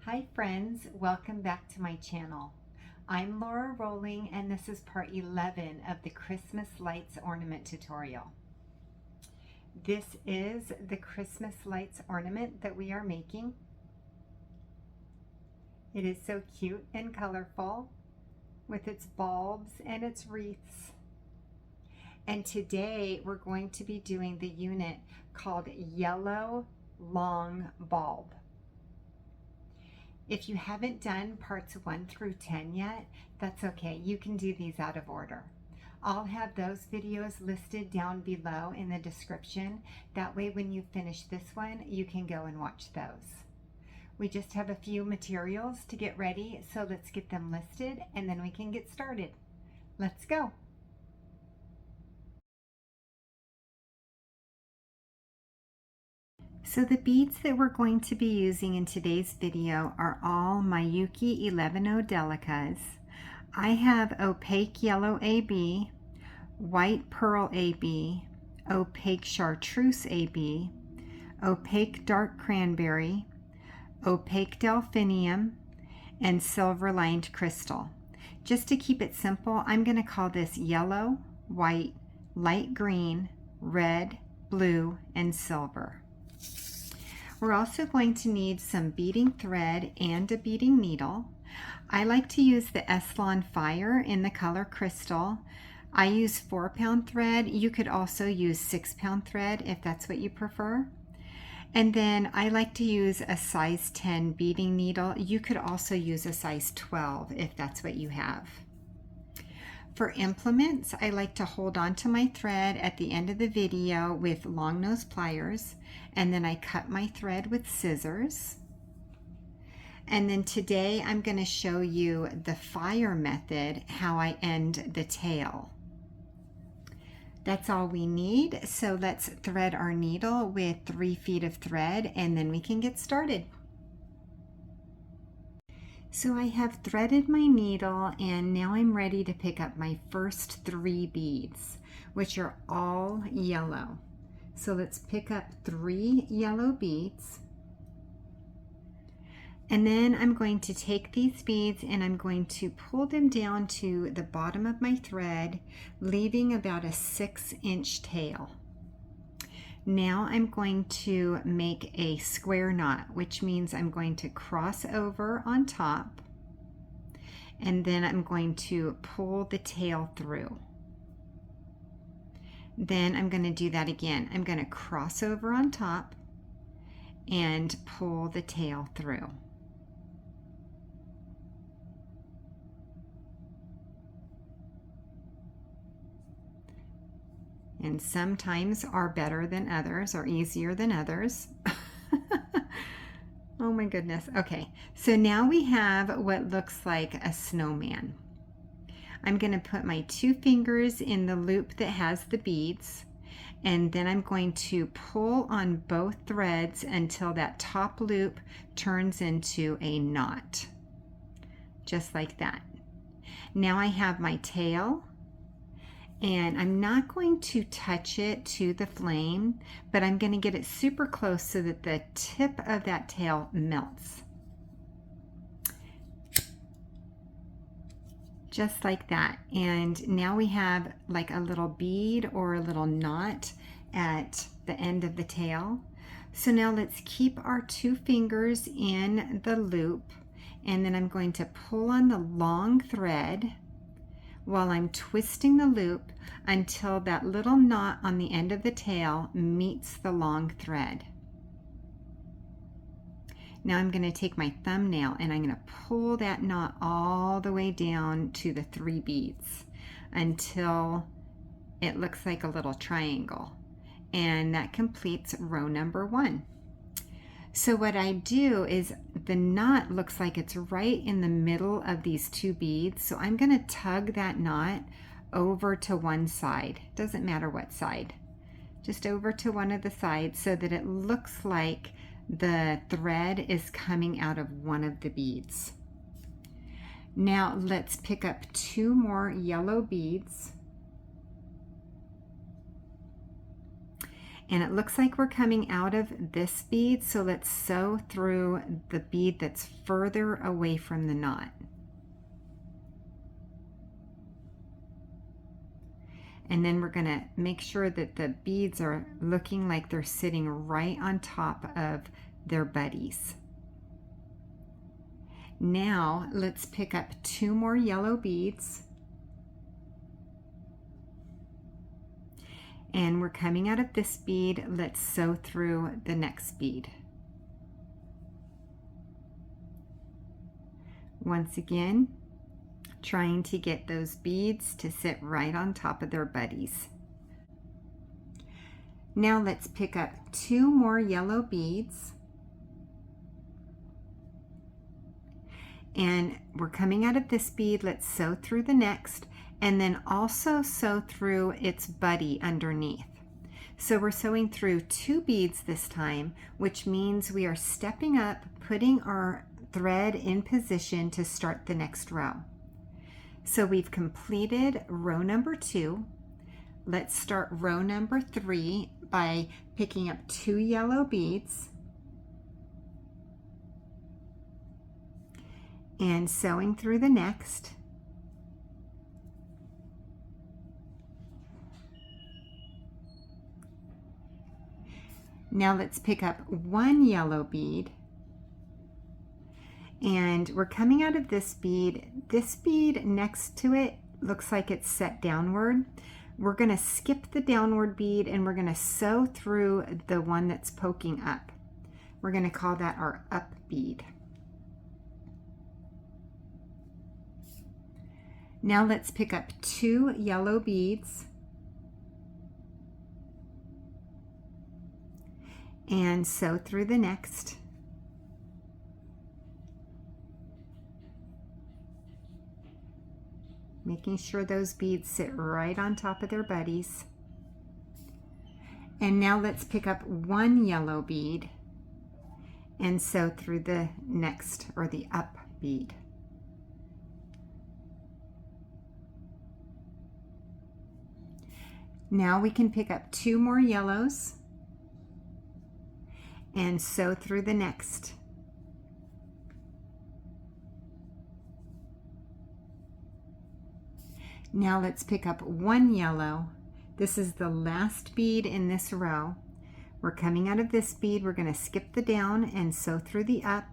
Hi friends, welcome back to my channel. I'm Lora Rolling and this is part 11 of the Christmas lights ornament tutorial. This is the Christmas lights ornament that we are making. It is so cute and colorful with its bulbs and its wreaths. And today we're going to be doing the unit called Yellow Long Bulb. If you haven't done parts 1 through 10 yet, that's okay. You can do these out of order. I'll have those videos listed down below in the description. That way when you finish this one, you can go and watch those. We just have a few materials to get ready, so let's get them listed and then we can get started. Let's go. So the beads that we're going to be using in today's video are all Miyuki Delicas. I have opaque yellow AB, white pearl AB, opaque chartreuse AB, opaque dark cranberry, opaque delphinium, and silver lined crystal. Just to keep it simple, I'm going to call this yellow, white, light green, red, blue, and silver. We're also going to need some beading thread and a beading needle. I like to use the Eslon Fire in the color crystal. I use 4-pound thread. You could also use 6-pound thread if that's what you prefer. And then I like to use a size 10 beading needle. You could also use a size 12 if that's what you have. For implements, I like to hold on to my thread at the end of the video with long nose pliers, and then I cut my thread with scissors. And then today I'm going to show you the fire method, how I end the tail. That's all we need, so let's thread our needle with 3 feet of thread and then we can get started. So I have threaded my needle and now I'm ready to pick up my first 3 beads, which are all yellow. So let's pick up 3 yellow beads. And then I'm going to take these beads and I'm going to pull them down to the bottom of my thread, leaving about a 6-inch tail. Now I'm going to make a square knot, which means I'm going to cross over on top and then I'm going to pull the tail through. Then I'm going to do that again. I'm going to cross over on top and pull the tail through. And sometimes are better than others or easier than others. Oh my goodness. Okay, so now we have what looks like a snowman. I'm going to put my 2 fingers in the loop that has the beads, and then I'm going to pull on both threads until that top loop turns into a knot. Just like that. Now I have my tail. And I'm not going to touch it to the flame, but I'm going to get it super close so that the tip of that tail melts. Just like that. And now we have like a little bead or a little knot at the end of the tail. So now let's keep our 2 fingers in the loop, and then I'm going to pull on the long thread while I'm twisting the loop until that little knot on the end of the tail meets the long thread. Now I'm going to take my thumbnail and I'm going to pull that knot all the way down to the 3 beads until it looks like a little triangle. And that completes row number 1. So what I do is the knot looks like it's right in the middle of these 2 beads. So I'm going to tug that knot over to one side. Doesn't matter what side. Just over to one of the sides so that it looks like the thread is coming out of one of the beads. Now let's pick up 2 more yellow beads. And it looks like we're coming out of this bead, so let's sew through the bead that's further away from the knot. And then we're going to make sure that the beads are looking like they're sitting right on top of their buddies. Now let's pick up 2 more yellow beads. And we're coming out of this bead. Let's sew through the next bead. Once again, trying to get those beads to sit right on top of their buddies. Now let's pick up 2 more yellow beads. And we're coming out of this bead. Let's sew through the next, and then also sew through its buddy underneath. So we're sewing through 2 beads this time, which means we are stepping up, putting our thread in position to start the next row. So we've completed row number 2. Let's start row number 3 by picking up 2 yellow beads and sewing through the next. Now let's pick up 1 yellow bead, and we're coming out of this bead. This bead next to it looks like it's set downward. We're going to skip the downward bead and we're going to sew through the one that's poking up. We're going to call that our up bead. Now let's pick up 2 yellow beads and sew through the next. Making sure those beads sit right on top of their buddies. And now let's pick up 1 yellow bead and sew through the next, or the up bead. Now we can pick up 2 more yellows and sew through the next. Now let's pick up 1 yellow. This is the last bead in this row. We're coming out of this bead. We're going to skip the down and sew through the up,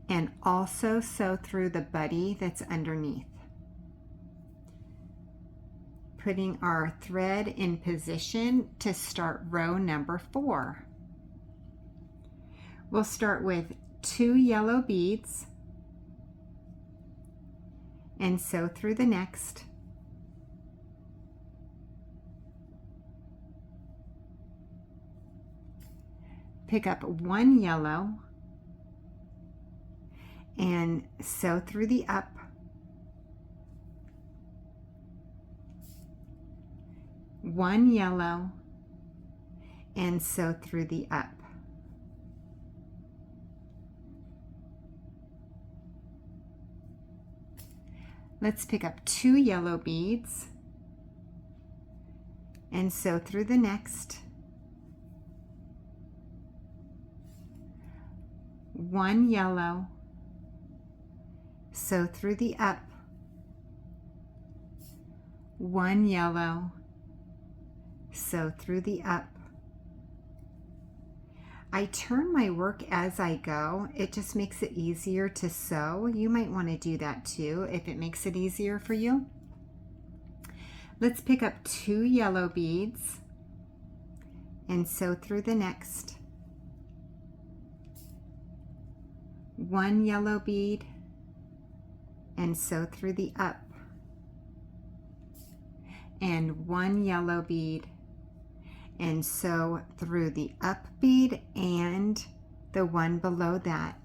and also sew through the buddy that's underneath. Putting our thread in position to start row number 4. We'll start with 2 yellow beads and sew through the next. Pick up 1 yellow and sew through the up. One yellow and sew through the up. Let's pick up 2 yellow beads and sew through the next. 1 yellow, sew through the up. 1 yellow, sew through the up. I turn my work as I go. It just makes it easier to sew. You might want to do that too if it makes it easier for you. Let's pick up 2 yellow beads and sew through the next. 1 yellow bead and sew through the up. And 1 yellow bead and sew through the up bead and the one below that.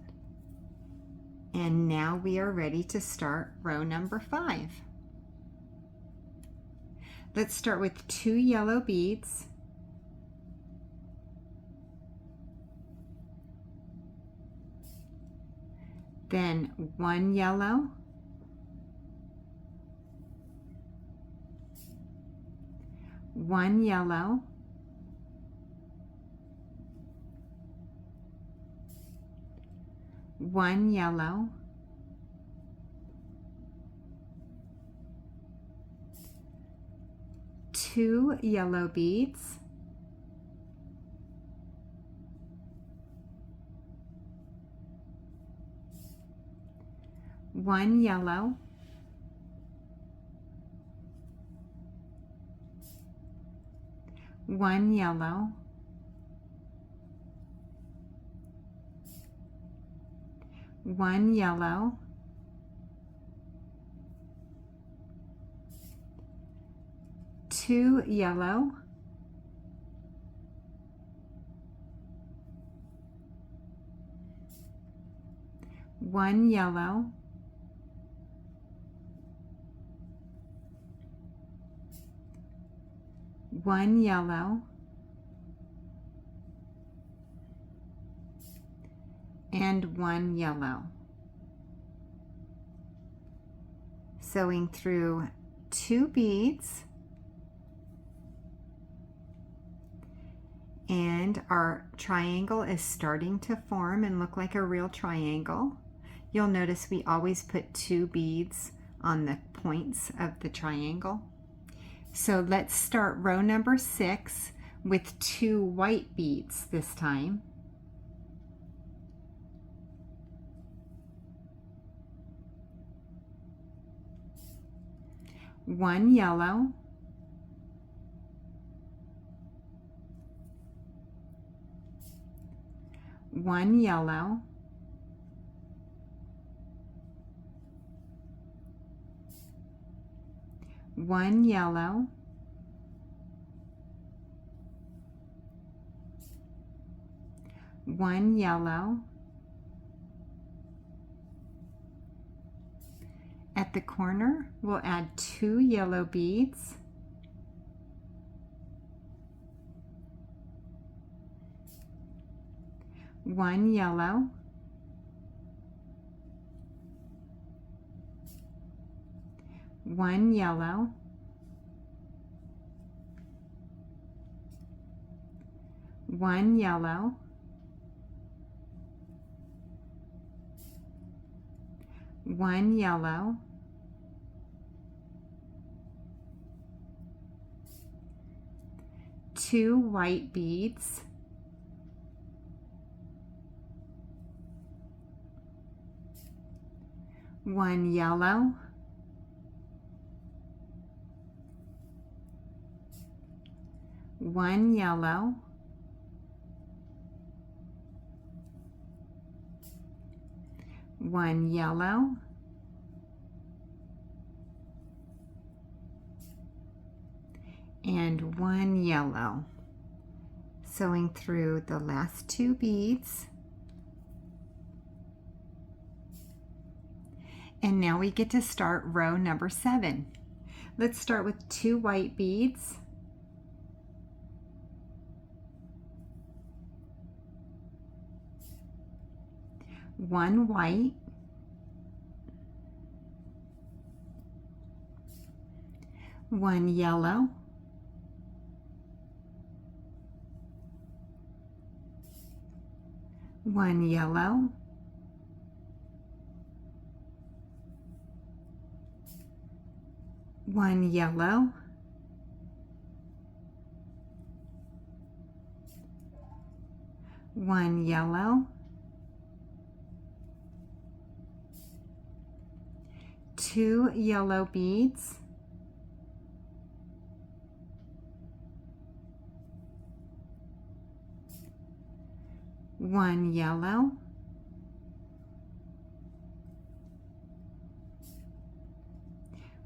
And now we are ready to start row number 5. Let's start with 2 yellow beads then 1 yellow, 1 yellow, 1 yellow, 2 yellow beads, 1 yellow, 1 yellow, 1 yellow, 2 yellow, 1 yellow, 1 yellow, and 1 yellow. Sewing through 2 beads, and our triangle is starting to form and look like a real triangle. You'll notice we always put 2 beads on the points of the triangle. So let's start row number 6 with 2 white beads this time. One yellow, one yellow, one yellow, one yellow. At the corner, we'll add 2 yellow beads, one yellow, one yellow, one yellow, one yellow, two white beads, one yellow, one yellow, one yellow, and one yellow. Sewing through the last 2 beads. And now we get to start row number 7. Let's start with 2 white beads, one white, one yellow, one yellow, one yellow, one yellow, 2 yellow beads, one yellow,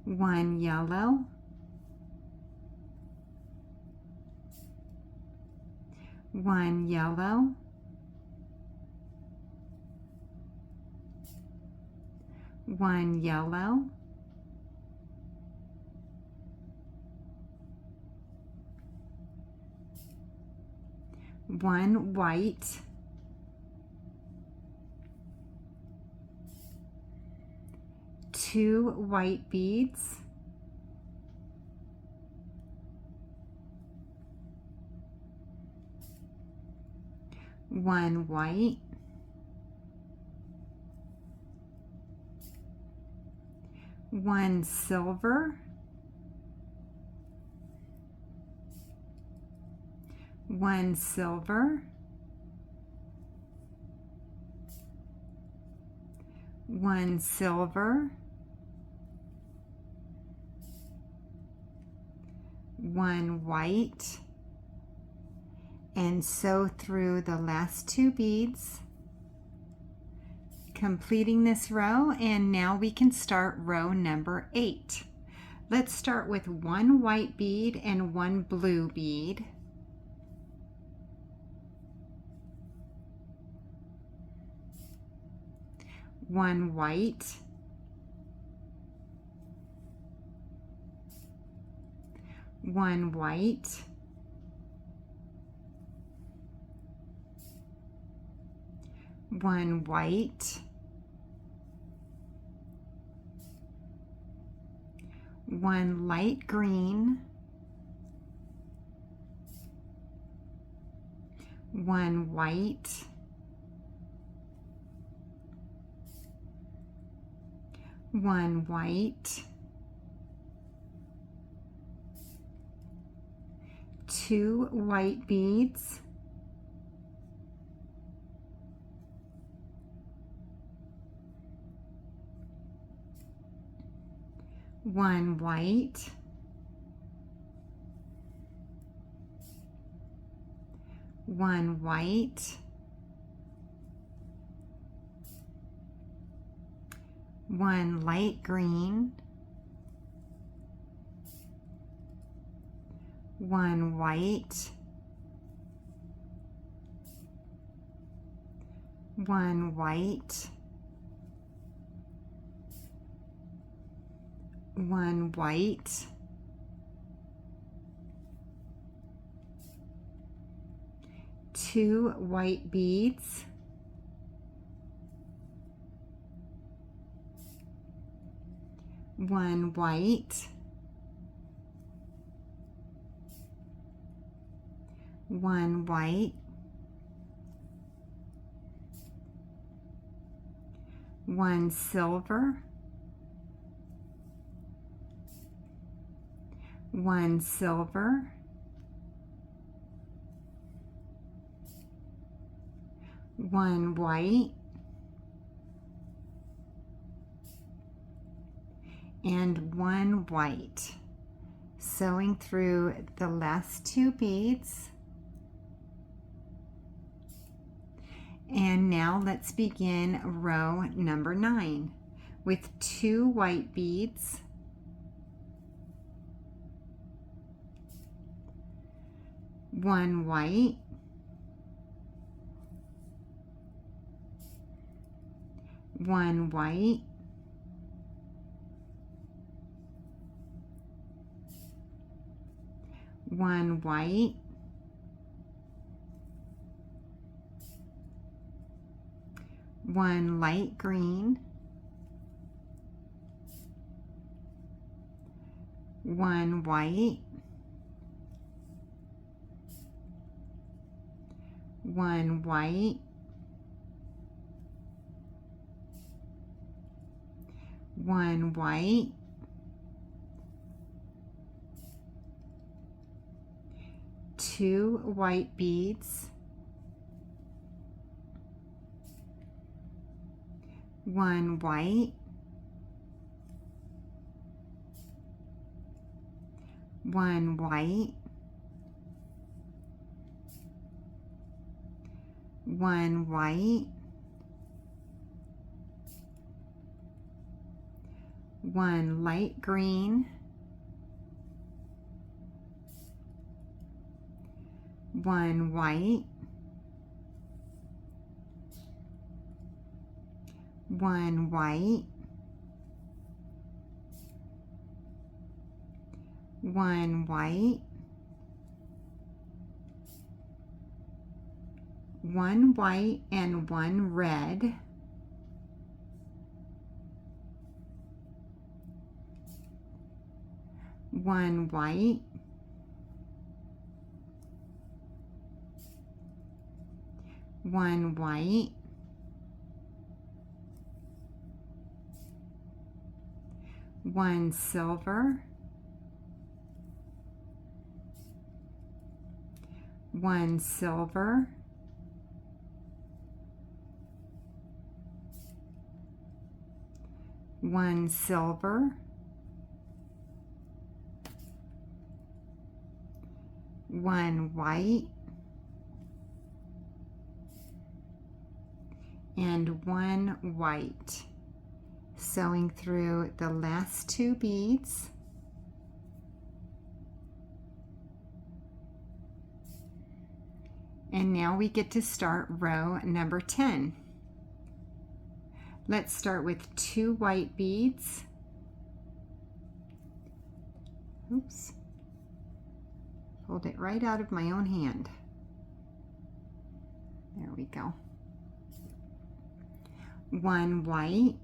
one yellow, one yellow, one yellow, one white, two white beads, one white, 1 silver, 1 silver, 1 silver, 1 white, and sew through the last 2 beads, completing this row. And now we can start row number 8. Let's start with 1 white bead and 1 blue bead. One white, one white, one white, one light green, one white, one white, 2 white beads, one white, one white, one light green, one white, one white, one white, two white beads, one white, one white, one silver, one silver, one white, and one white. Sewing through the last 2 beads. And now let's begin row number 9 with 2 white beads, one white, one white, one white, one light green, one white, one white, one white, two white beads, one white, one white, one white, one light green, one white, one white, one white, one white, and one red, one white, one white, 1 silver, 1 silver, 1 silver, 1 white, and 1 white. Sewing through the last 2 beads. And now we get to start row number 10. Let's start with 2 white beads. Oops. Pulled it right out of my own hand. There we go. 1 white,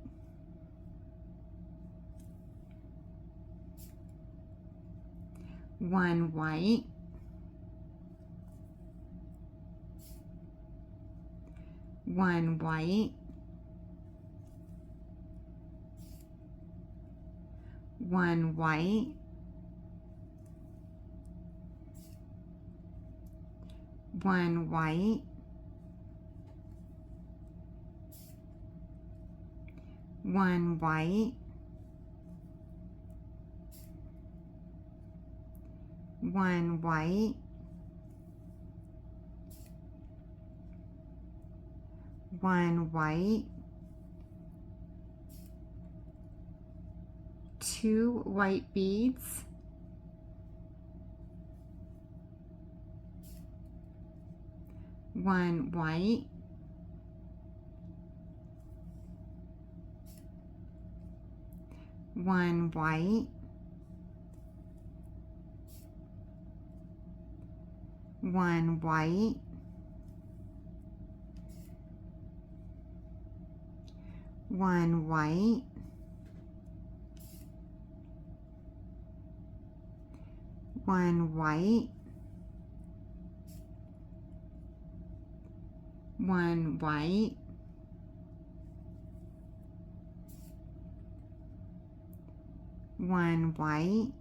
1 white, 1 white, 1 white, 1 white, 1 white, 1 white, 1 white, 2 white beads, 1 white, 1 white, 1 white, 1 white, 1 white, 1 white, 1 white,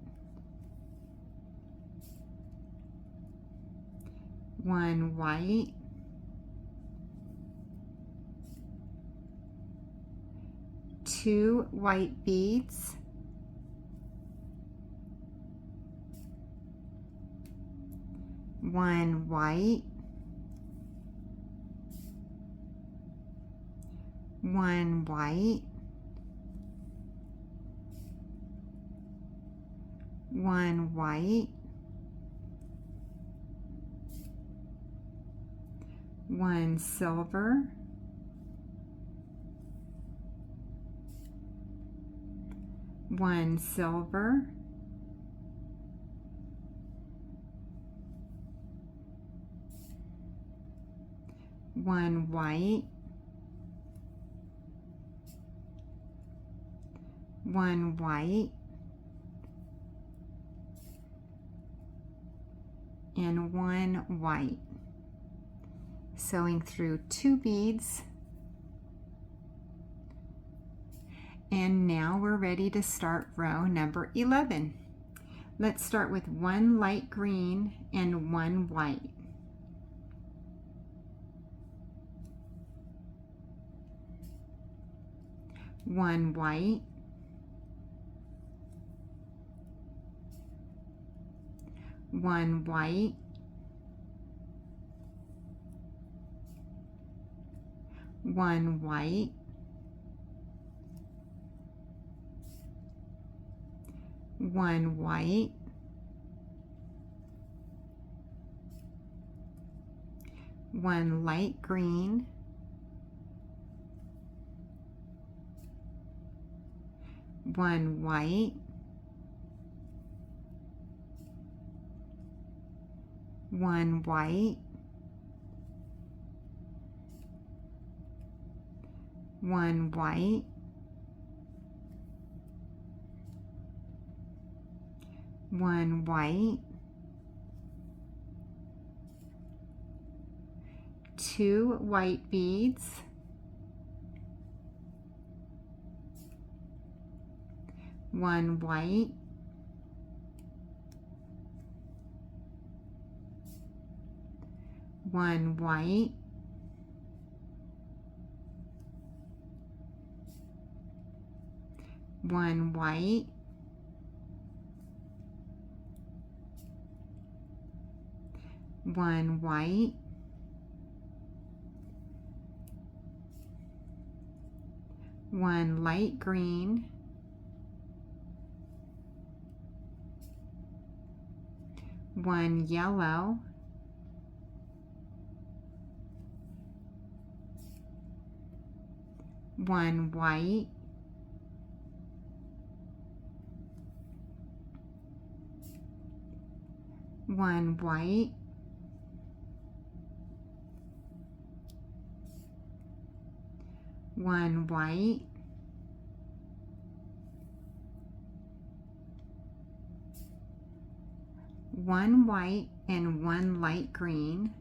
1 white, 2 white beads, 1 white, 1 white, 1 white, 1 silver, 1 silver, 1 white, 1 white, and 1 white. Sewing through 2 beads. And now we're ready to start row number 11. Let's start with 1 light green and 1 white. One white, 1 white, 1 white, 1 white, 1 light green, 1 white, 1 white, 1 white, 1 white, 2 white beads, 1 white, 1 white, 1 white, 1 white, 1 light green, 1 yellow, 1 white, 1 white, 1 white, 1 white and 1 light green,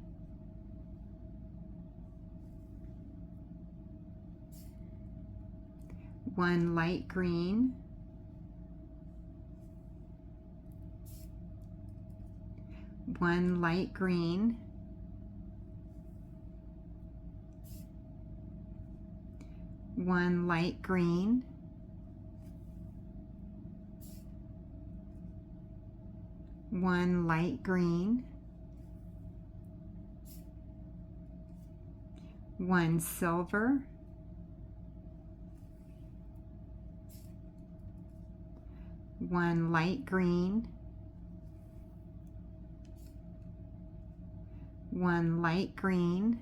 1 light green, 1 light green, 1 light green, 1 light green, 1 silver, 1 light green, 1 light green,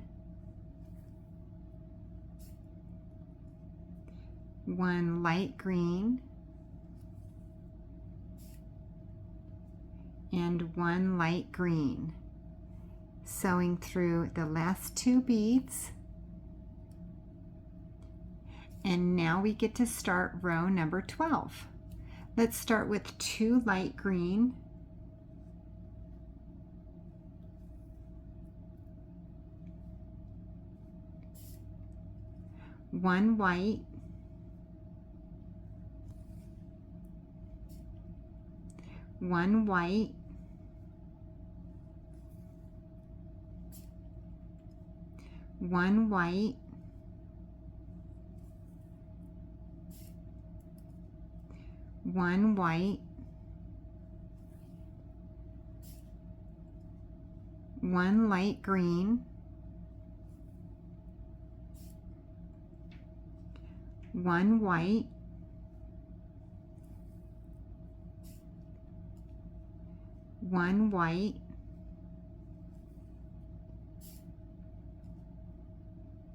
1 light green, and 1 light green. Sewing through the last 2 beads. And now we get to start row number 12. Let's start with 2 light green, 1 white, 1 white, 1 white, 1 white, 1 light green, 1 white, 1 white,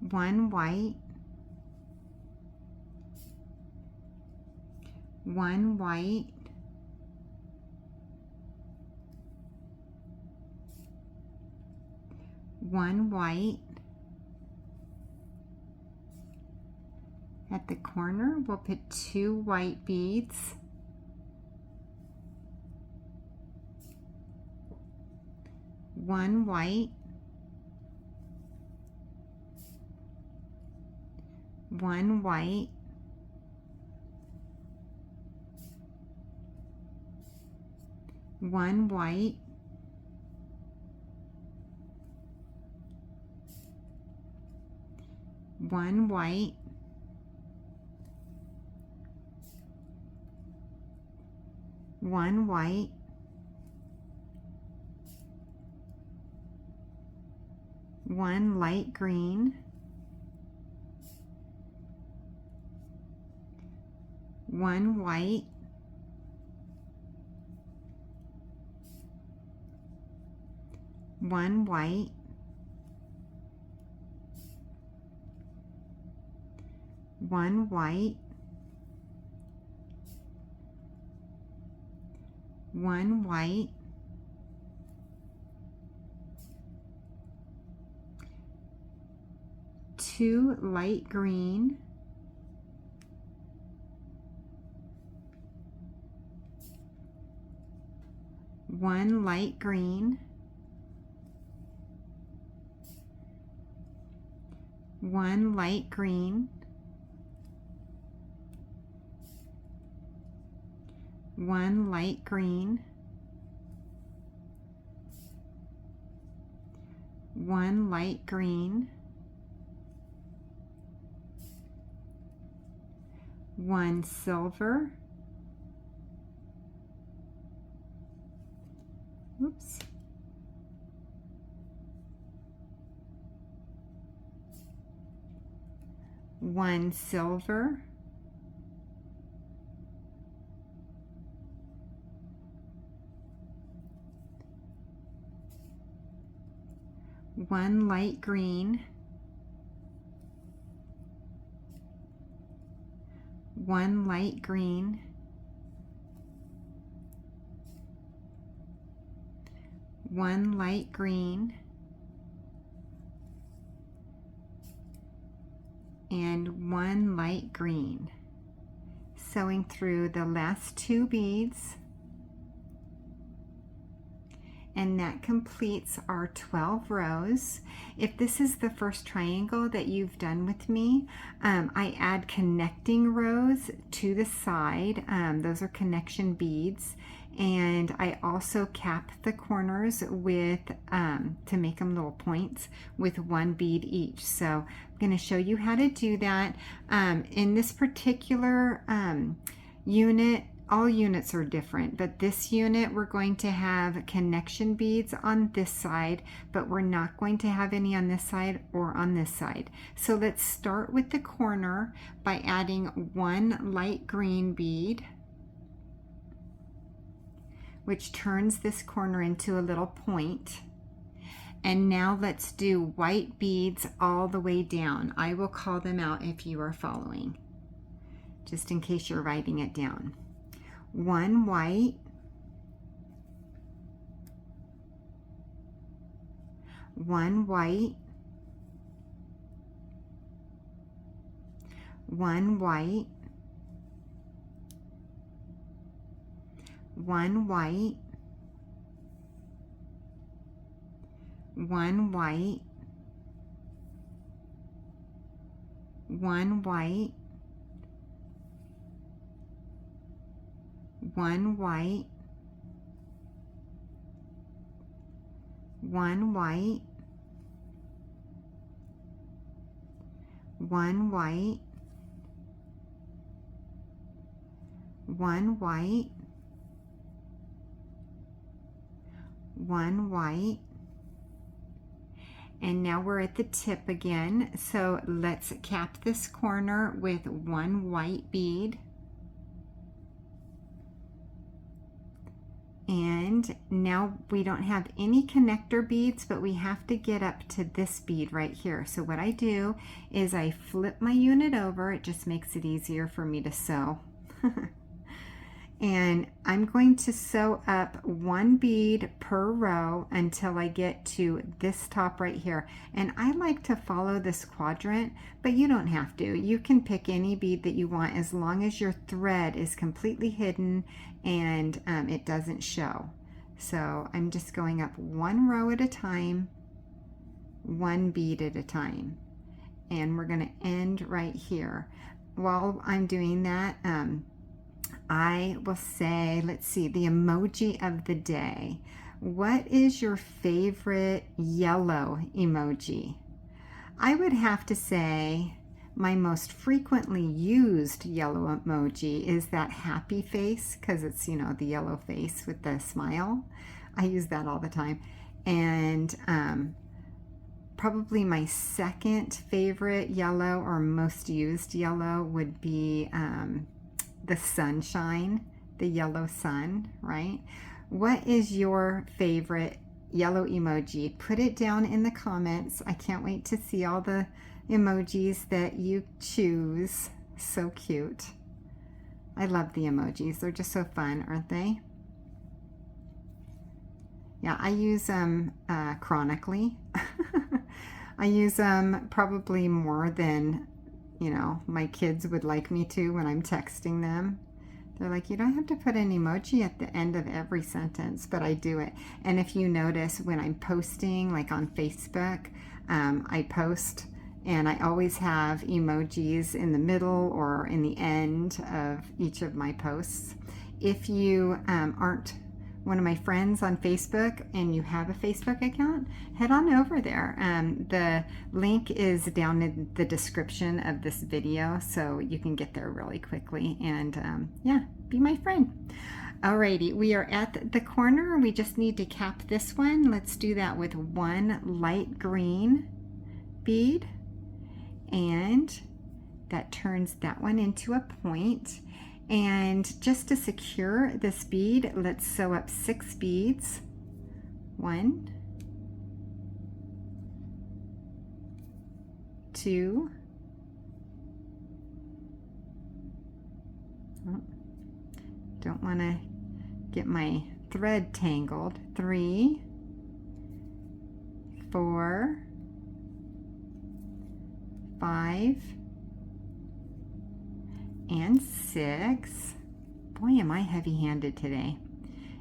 1 white, 1 white, 1 white. At the corner, we'll put 2 white beads, 1 white, 1 white, 1 white, 1 white, 1 white, 1 light green, 1 white, 1 white, 1 white, 1 white, 2 light green, 1 light green, 1 light green, 1 light green, 1 light green, 1 silver, oops, 1 silver, 1 light green, 1 light green, 1 light green, and 1 light green. Sewing through the last 2 beads, and that completes our 12 rows. If this is the first triangle that you've done with me, I add connecting rows to the side. Those are connection beads, and I also cap the corners with to make them little points with 1 bead each. So I'm going to show you how to do that. In this particular unit, all units are different, but this unit we're going to have connection beads on this side, but we're not going to have any on this side or on this side. So let's start with the corner by adding 1 light green bead, which turns this corner into a little point. And now let's do white beads all the way down. I will call them out if you are following, just in case you're writing it down. 1 white, 1 white, 1 white, 1 white, 1 white, 1 white, 1 white, 1 white, 1 white, 1 white, 1 white, and now we're at the tip again. So let's cap this corner with 1 white bead. And now we don't have any connector beads, but we have to get up to this bead right here. So what I do is I flip my unit over. It just makes it easier for me to sew. And I'm going to sew up 1 bead per row until I get to this top right here. And I like to follow this quadrant, but you don't have to. You can pick any bead that you want as long as your thread is completely hidden and it doesn't show. So I'm just going up 1 row at a time, 1 bead at a time. And we're going to end right here. While I'm doing that, I will say, let's see, the emoji of the day. What is your favorite yellow emoji? I would have to say my most frequently used yellow emoji is that happy face, because it's, you know, the yellow face with the smile. I use that all the time. And probably my second favorite yellow or most used yellow would be the sunshine, the yellow sun, right? What is your favorite yellow emoji? Put it down in the comments. I can't wait to see all the emojis that you choose. So cute. I love the emojis. They're just so fun, aren't they? Yeah, I use them chronically. I use them probably more than, you know, my kids would like me to when I'm texting them. They're like, you don't have to put an emoji at the end of every sentence, but I do it. And if you notice when I'm posting, like on Facebook, I post and I always have emojis in the middle or in the end of each of my posts. If you aren't one of my friends on Facebook and you have a Facebook account, head on over there. The link is down in the description of this video, so you can get there really quickly and yeah, be my friend. Alrighty, we are at the corner. We just need to cap this one. Let's do that with one light green bead, and that turns that one into a point. And just to secure this bead, let's sew up 6 beads. 1, 2, oh, don't want to get my thread tangled. 3, 4, 5, and 6. Boy, am I heavy-handed today.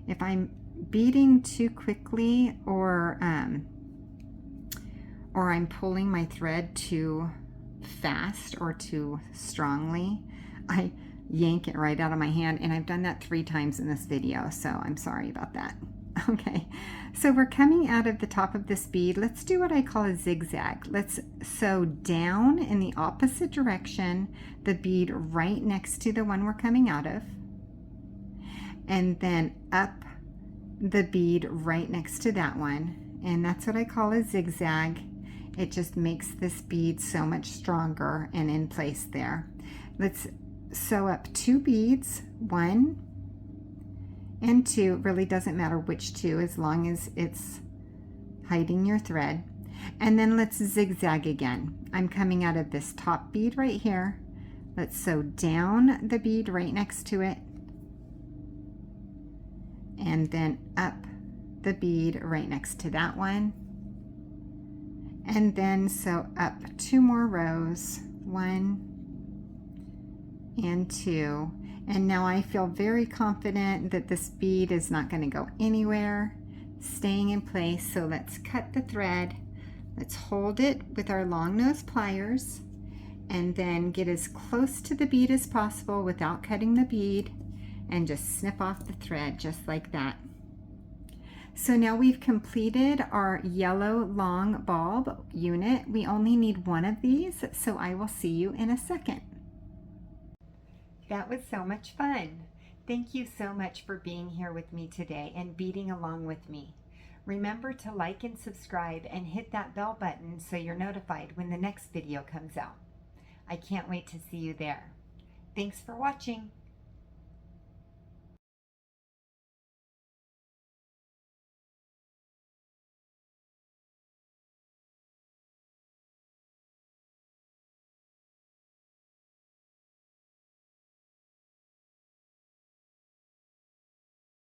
If I'm beading too quickly or I'm pulling my thread too fast or too strongly, I yank it right out of my hand, and I've done that 3 times in this video, so I'm sorry about that. Okay, so we're coming out of the top of this bead. Let's do what I call a zigzag. Let's sew down in the opposite direction the bead right next to the one we're coming out of, and then up the bead right next to that one, and that's what I call a zigzag. It just makes this bead so much stronger and in place there. Let's sew up 2 beads, 1 and 2, really doesn't matter which 2 as long as it's hiding your thread. And then let's zigzag again. I'm coming out of this top bead right here. Let's sew down the bead right next to it, and then up the bead right next to that one, and then sew up 2 more rows, 1 and 2. And now I feel very confident that this bead is not going to go anywhere, staying in place. So let's cut the thread. Let's hold it with our long nose pliers and then get as close to the bead as possible without cutting the bead, and just snip off the thread just like that. So now we've completed our yellow long bulb unit. We only need 1 of these, so I will see you in a second. That was so much fun. Thank you so much for being here with me today and beading along with me. Remember to like and subscribe and hit that bell button so you're notified when the next video comes out. I can't wait to see you there. Thanks for watching.